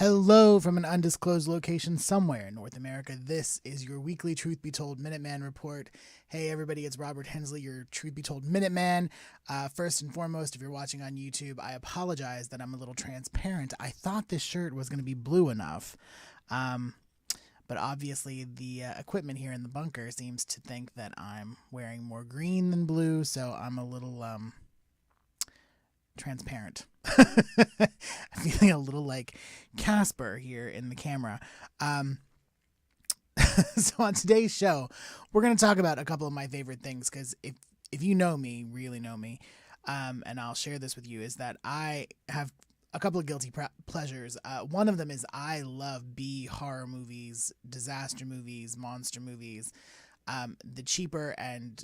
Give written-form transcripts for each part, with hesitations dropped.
Hello from an undisclosed location somewhere in North America. This is your weekly Truth Be Told Minuteman Report. Hey everybody, it's Robert Hensley, your Truth Be Told Minuteman. First and foremost, if you're watching on YouTube, I apologize that I'm a little transparent. I thought this shirt was going to be blue enough, but obviously the equipment here in the bunker seems to think that I'm wearing more green than blue, so I'm a little transparent. I'm feeling a little like Casper here in the camera. So on today's show, we're going to talk about a couple of my favorite things, because if you know me, really know me, and I'll share this with you, is that I have a couple of guilty pleasures. One of them is I love B horror movies, disaster movies, monster movies. The cheaper and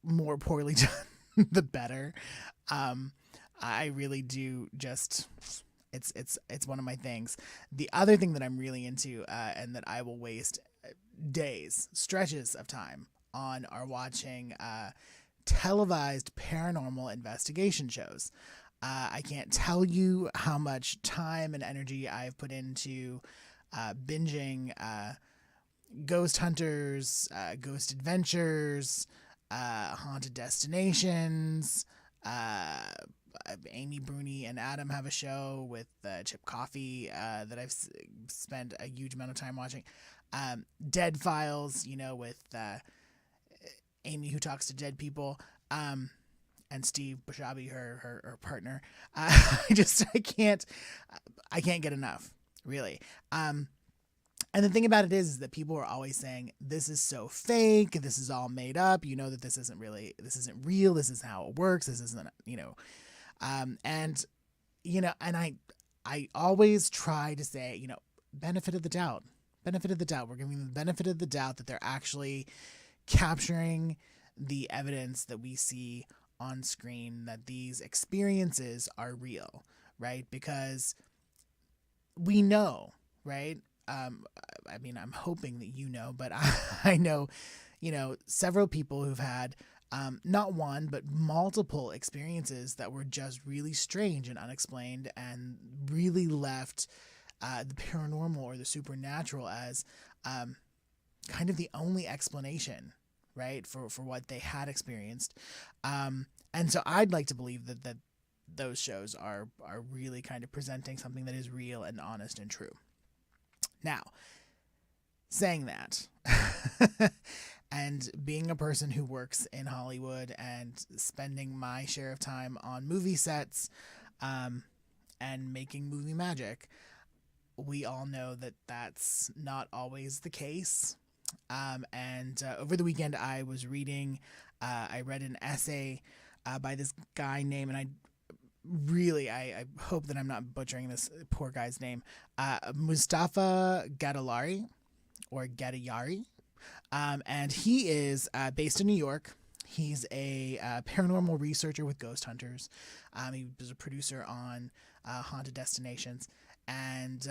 more poorly done, the better. I really do just, it's one of my things. The other thing that I'm really into, and that I will waste days, stretches of time on, are watching televised paranormal investigation shows. I can't tell you how much time and energy I've put into binging Ghost Hunters, Ghost Adventures, Haunted Destinations. Amy Bruni and Adam have a show with Chip Coffey that I've spent a huge amount of time watching. Dead Files, with Amy, who talks to dead people, and Steve Bushabi, her partner. I can't get enough, really. And the thing about it is that people are always saying, this is so fake, this is all made up, that this isn't real, this is how it works, this isn't, and I always try to say, benefit of the doubt. We're giving them the benefit of the doubt that they're actually capturing the evidence that we see on screen, that these experiences are real, right? Because we know, right? I'm hoping that but I know, several people who've had not one, but multiple experiences that were just really strange and unexplained, and really left the paranormal or the supernatural as kind of the only explanation, right, for what they had experienced. And so I'd like to believe that those shows are really kind of presenting something that is real and honest and true. Now, saying that, and being a person who works in Hollywood and spending my share of time on movie sets, and making movie magic, we all know that that's not always the case. And over the weekend, I was reading, I read an essay by this guy named, and I hope that I'm not butchering this poor guy's name, Mustafa Gatollari, or Gatollari. And he is based in New York. He's a paranormal researcher with Ghost Hunters. He was a producer on Haunted Destinations. And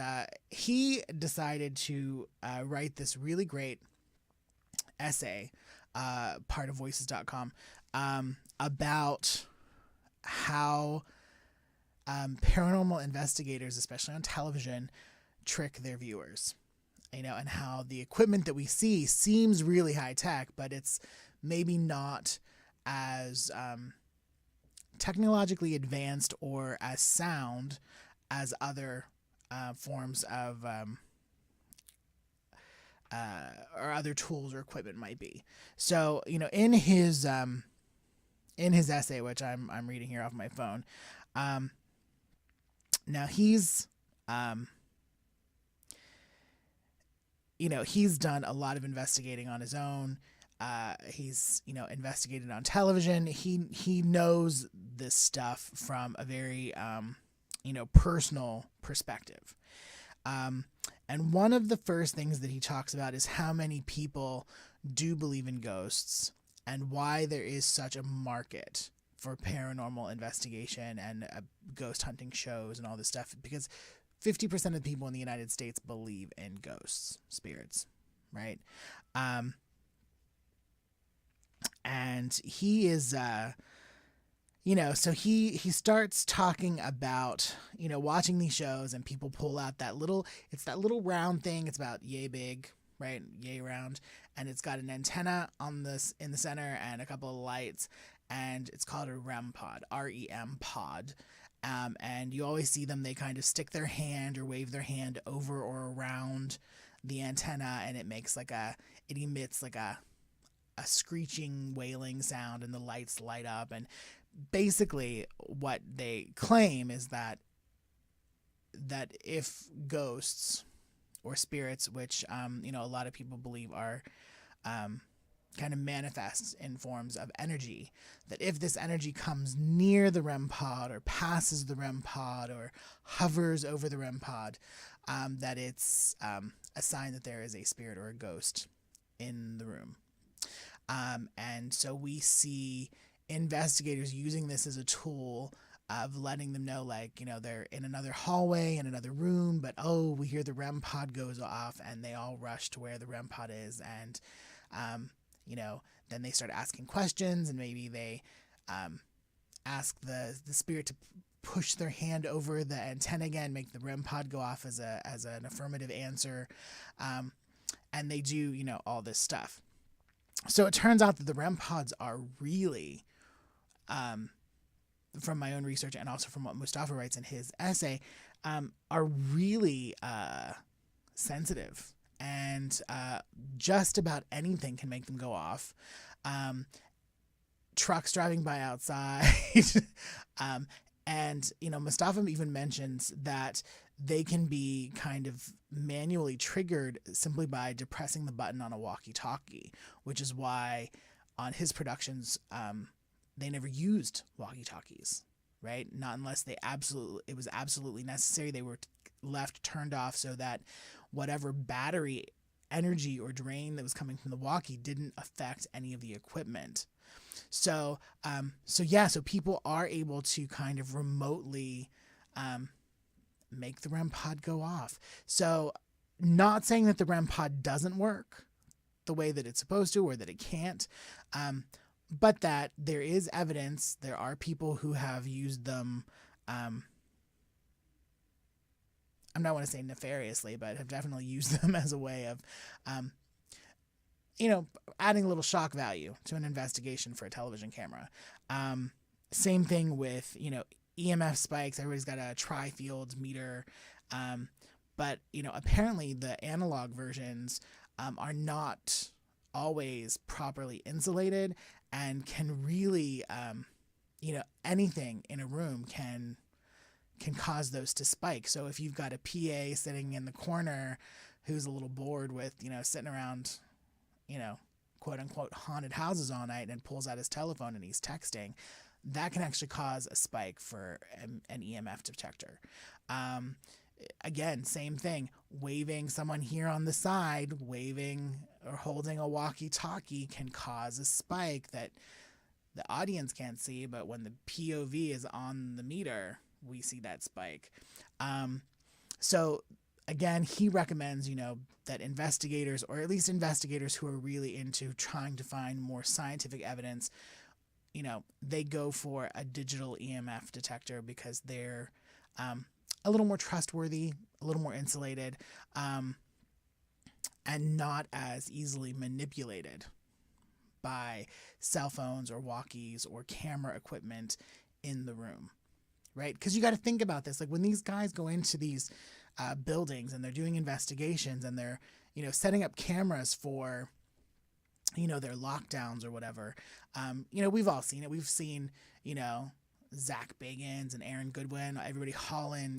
he decided to write this really great essay, part of Voices.com, about how paranormal investigators, especially on television, trick their viewers, and how the equipment that we see seems really high tech, but it's maybe not as technologically advanced or as sound as other forms of or other tools or equipment might be. So, in his essay, which I'm reading here off my phone, now he's he's done a lot of investigating on his own. He's investigated on television. He knows this stuff from a very personal perspective. And one of the first things that he talks about is how many people do believe in ghosts, and why there is such a market for paranormal investigation and ghost hunting shows and all this stuff, because 50% of the people in the United States believe in ghosts, spirits, right? And he is, So he starts talking about, watching these shows, and people pull out that little round thing. It's about yay big, right? Yay round. And it's got an antenna in the center and a couple of lights, and it's called a REM pod, REM pod. And you always see them, they kind of stick their hand or wave their hand over or around the antenna, and it emits like a screeching, wailing sound, and the lights light up. And basically what they claim is that if ghosts or spirits, which a lot of people believe are kind of manifests in forms of energy, that if this energy comes near the REM pod or passes the REM pod or hovers over the REM pod, that it's a sign that there is a spirit or a ghost in the room. And so we see investigators using this as a tool of letting them know, they're in another hallway, in another room, but we hear the REM pod goes off, and they all rush to where the REM pod is. And, then they start asking questions, and maybe they ask the spirit to push their hand over the antenna again, make the REM pod go off as an affirmative answer. And they do, all this stuff. So it turns out that the REM pods are really, from my own research and also from what Mustafa writes in his essay, are really sensitive, and just about anything can make them go off. Trucks driving by outside, and Mustafa even mentions that they can be kind of manually triggered simply by depressing the button on a walkie-talkie, which is why on his productions they never used walkie-talkies, right? Not unless it was absolutely necessary. They were left turned off so that whatever battery energy or drain that was coming from the walkie didn't affect any of the equipment. So people are able to kind of remotely make the REM pod go off. So not saying that the REM pod doesn't work the way that it's supposed to, or that it can't, but that there is evidence. There are people who have used them, I don't want to say nefariously, but have definitely used them as a way of, adding a little shock value to an investigation for a television camera. Same thing with, EMF spikes. Everybody's got a tri-field meter. But, apparently the analog versions are not always properly insulated, and can really, anything in a room can cause those to spike. So if you've got a PA sitting in the corner who's a little bored with, sitting around, quote unquote haunted houses all night, and pulls out his telephone and he's texting, that can actually cause a spike for an EMF detector. Again, same thing, waving someone here on the side, waving or holding a walkie-talkie can cause a spike that the audience can't see, but when the POV is on the meter, we see that spike. So again, he recommends, that investigators, or at least investigators who are really into trying to find more scientific evidence, they go for a digital EMF detector, because they're a little more trustworthy, a little more insulated, and not as easily manipulated by cell phones or walkies or camera equipment in the room, right? Because you got to think about this. Like when these guys go into these buildings and they're doing investigations, and they're, setting up cameras for, their lockdowns or whatever. We've all seen it. We've seen, Zach Bagans and Aaron Goodwin, everybody hauling,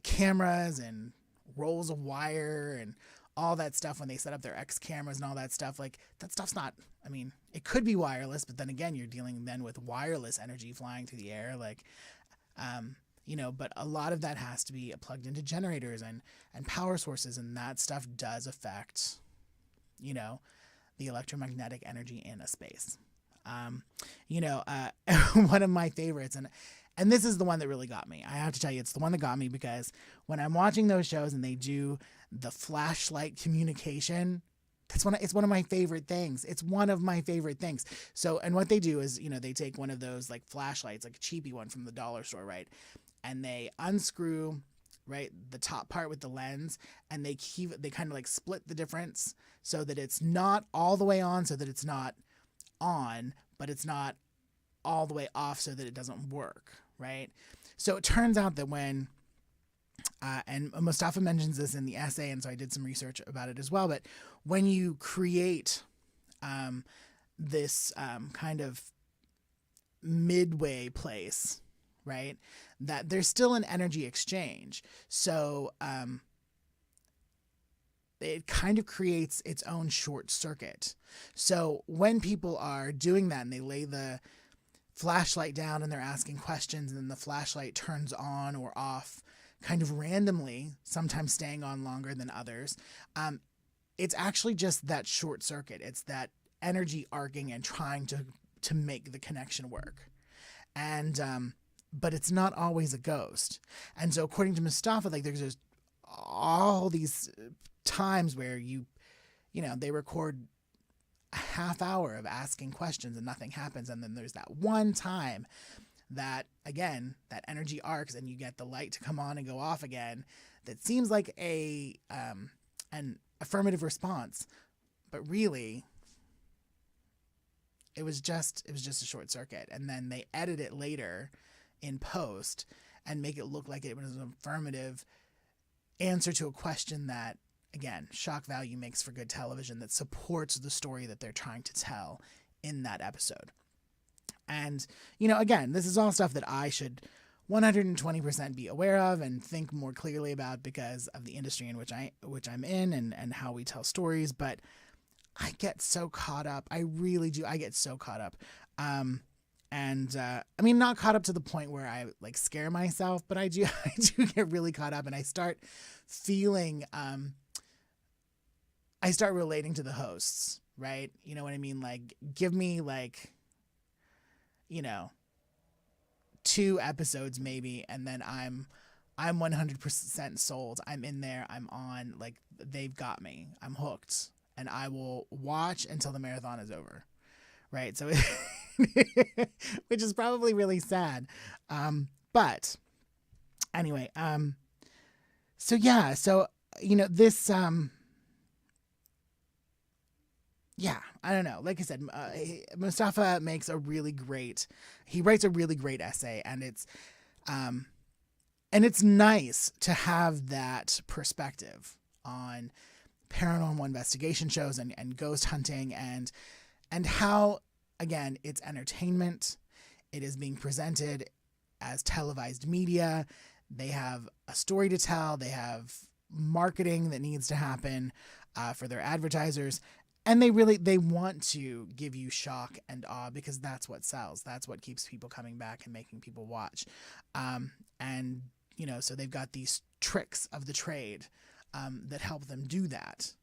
cameras and rolls of wire and all that stuff when they set up their X cameras and all that stuff. Like that stuff's not, it could be wireless, but then again, you're dealing then with wireless energy flying through the air. But a lot of that has to be plugged into generators and power sources, and that stuff does affect, the electromagnetic energy in a space. One of my favorites, and this is the one that really got me. I have to tell you, it's the one that got me, because when I'm watching those shows and they do the flashlight communication It's one of my favorite things. It's one of my favorite things. So, and what they do is, they take one of those like flashlights, like a cheapy one from the dollar store, right? And they unscrew, right, the top part with the lens, and they kind of like split the difference so that it's not all the way on, so that it's not on, but it's not all the way off, so that it doesn't work, right? So it turns out that when and Mustafa mentions this in the essay, and so I did some research about it as well. But when you create this kind of midway place, right, that there's still an energy exchange. So it kind of creates its own short circuit. So when people are doing that and they lay the flashlight down and they're asking questions, and then the flashlight turns on or off kind of randomly, sometimes staying on longer than others, it's actually just that short circuit. It's that energy arcing and trying to make the connection work. And but it's not always a ghost. And so according to Mustafa, like, there's just all these times where they record a half hour of asking questions and nothing happens, and then there's that one time that, again, that energy arcs and you get the light to come on and go off again, that seems like an affirmative response, but really it was just a short circuit. And then they edit it later in post and make it look like it was an affirmative answer to a question that, again, shock value makes for good television, that supports the story that they're trying to tell in that episode. And, again, this is all stuff that I should 120% be aware of and think more clearly about because of the industry in which I'm in and how we tell stories. But I get so caught up. I really do. I get so caught up. Not caught up to the point where I like scare myself, but I do get really caught up, and I start feeling, I start relating to the hosts, right? You know what I mean? Like, give me 2 episodes maybe, and then I'm 100% sold. I'm in there. I'm on. Like, they've got me. I'm hooked, and I will watch until the marathon is over, right? So, which is probably really sad. But anyway, so yeah, so this. Yeah, I don't know. Like I said, Mustafa writes a really great essay, and it's nice to have that perspective on paranormal investigation shows and ghost hunting and how, again, it's entertainment. It is being presented as televised media. They have a story to tell. They have marketing that needs to happen for their advertisers. And they want to give you shock and awe because that's what sells. That's what keeps people coming back and making people watch. So they've got these tricks of the trade that help them do that.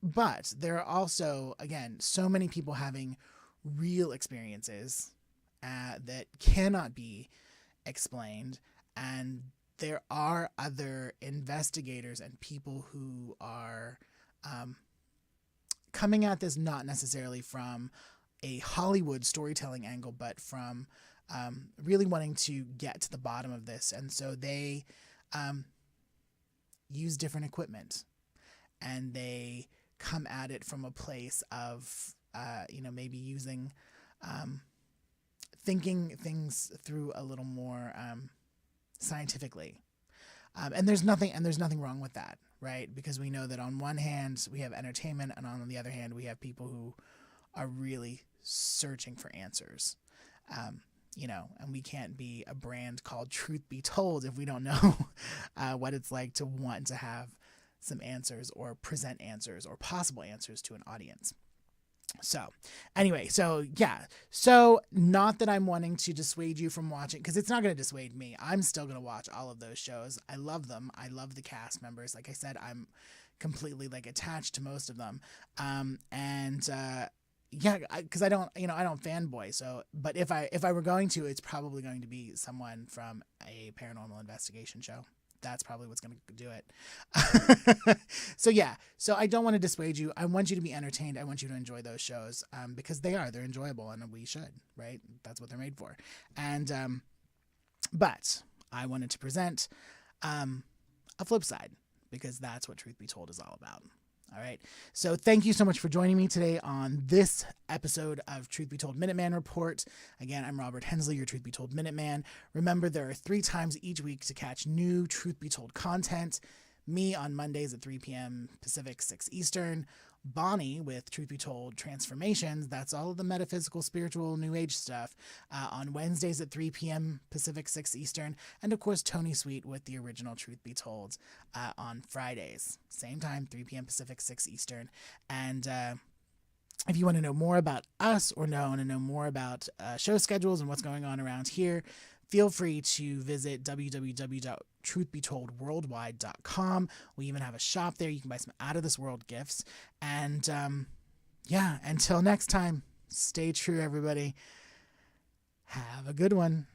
But there are also, again, so many people having real experiences that cannot be explained. And there are other investigators and people who are coming at this not necessarily from a Hollywood storytelling angle, but from really wanting to get to the bottom of this. And so they use different equipment, and they come at it from a place of, maybe using, thinking things through a little more scientifically. And there's nothing wrong with that, right? Because we know that on one hand we have entertainment, and on the other hand we have people who are really searching for answers. And we can't be a brand called Truth Be Told if we don't know what it's like to want to have some answers or present answers or possible answers to an audience. So anyway, so not that I'm wanting to dissuade you from watching, because it's not going to dissuade me. I'm still going to watch all of those shows. I love them. I love the cast members. Like I said, I'm completely attached to most of them. Because I don't fanboy. So, but if I were going to, it's probably going to be someone from a paranormal investigation show. that's probably what's going to do it. So I don't want to dissuade you. I want you to be entertained. I want you to enjoy those shows, because they're enjoyable, and we should, right? That's what they're made for. And, but I wanted to present, a flip side, because that's what Truth Be Told is all about. All right. So thank you so much for joining me today on this episode of Truth Be Told Minuteman Report. Again, I'm Robert Hensley, your Truth Be Told Minuteman. Remember, there are 3 times each week to catch new Truth Be Told content. Me on Mondays at 3 p.m. Pacific, 6 Eastern. Bonnie with Truth Be Told Transformations. That's all of the metaphysical, spiritual, new age stuff on Wednesdays at 3 p.m. Pacific, 6 Eastern. And of course, Tony Sweet with the original Truth Be Told on Fridays. Same time, 3 p.m. Pacific, 6 Eastern. And if you want to know more about us or want to know more about show schedules and what's going on around here, feel free to visit www.truthbetoldworldwide.com. We even have a shop there. You can buy some out-of-this-world gifts. And, until next time, stay true, everybody. Have a good one.